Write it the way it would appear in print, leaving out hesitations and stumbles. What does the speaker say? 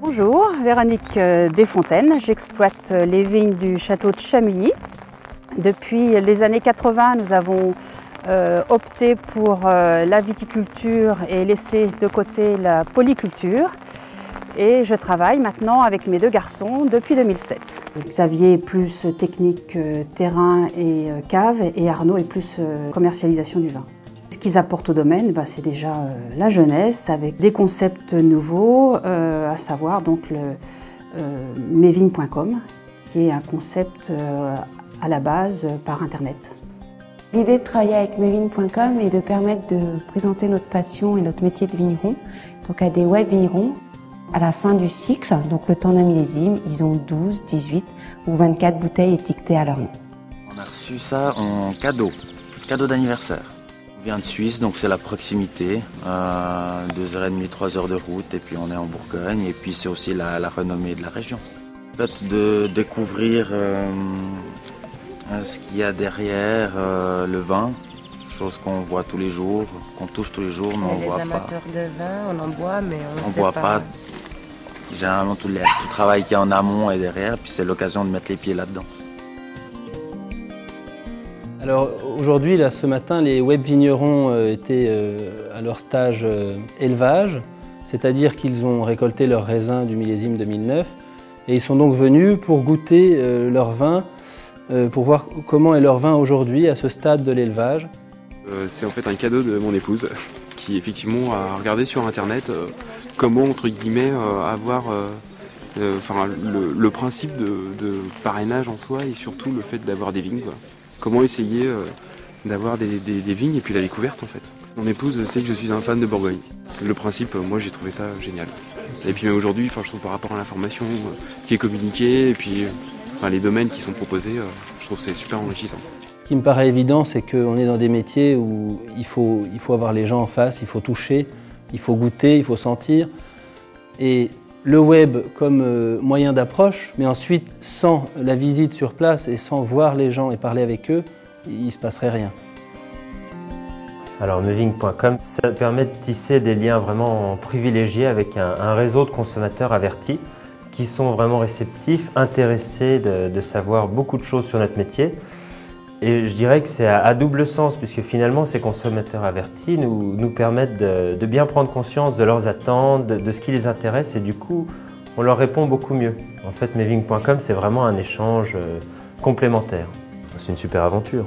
Bonjour, Véronique Desfontaines. J'exploite les vignes du château de Chamilly. Depuis les années 80, nous avons opté pour la viticulture et laissé de côté la polyculture. Et je travaille maintenant avec mes deux garçons depuis 2007. Xavier est plus technique terrain et cave et Arnaud est plus commercialisation du vin. Ce qu'ils apportent au domaine, c'est déjà la jeunesse avec des concepts nouveaux, à savoir donc mesvignes.com, qui est un concept à la base par internet. L'idée de travailler avec mesvignes.com est de permettre de présenter notre passion et notre métier de vigneron donc à des web vignerons. À la fin du cycle, donc le temps d'un millésime, ils ont 12, 18 ou 24 bouteilles étiquetées à leur nom. On a reçu ça en cadeau d'anniversaire. On vient de Suisse, donc c'est la proximité, 2h30, 3h de route, et puis on est en Bourgogne, et puis c'est aussi la renommée de la région. En fait, de découvrir ce qu'il y a derrière le vin, chose qu'on voit tous les jours, qu'on touche tous les jours, mais on ne voit pas. Les amateurs de vin, on en boit, mais on ne voit pas. Généralement, tout le travail qu'il y a en amont et derrière, puis c'est l'occasion de mettre les pieds là-dedans. Alors aujourd'hui, là, ce matin, les web vignerons étaient à leur stage élevage, c'est-à-dire qu'ils ont récolté leurs raisins du millésime 2009 et ils sont donc venus pour goûter leur vin, pour voir comment est leur vin aujourd'hui à ce stade de l'élevage. C'est en fait un cadeau de mon épouse qui effectivement a regardé sur internet comment entre guillemets avoir le principe de parrainage en soi et surtout le fait d'avoir des vignes. Comment essayer d'avoir des vignes et puis la découverte en fait. Mon épouse sait que je suis un fan de Bourgogne. Le principe, moi j'ai trouvé ça génial. Et puis aujourd'hui, je trouve par rapport à l'information qui est communiquée et puis les domaines qui sont proposés, je trouve que c'est super enrichissant. Ce qui me paraît évident, c'est qu'on est dans des métiers où il faut avoir les gens en face, il faut toucher, il faut goûter, il faut sentir. Et le web comme moyen d'approche, mais ensuite sans la visite sur place et sans voir les gens et parler avec eux, il ne se passerait rien. Alors mesvignes.com, ça permet de tisser des liens vraiment privilégiés avec un réseau de consommateurs avertis qui sont vraiment réceptifs, intéressés de savoir beaucoup de choses sur notre métier. Et je dirais que c'est à double sens, puisque finalement ces consommateurs avertis nous permettent de bien prendre conscience de leurs attentes, de ce qui les intéresse et du coup on leur répond beaucoup mieux. En fait mesvignes.com c'est vraiment un échange complémentaire. C'est une super aventure.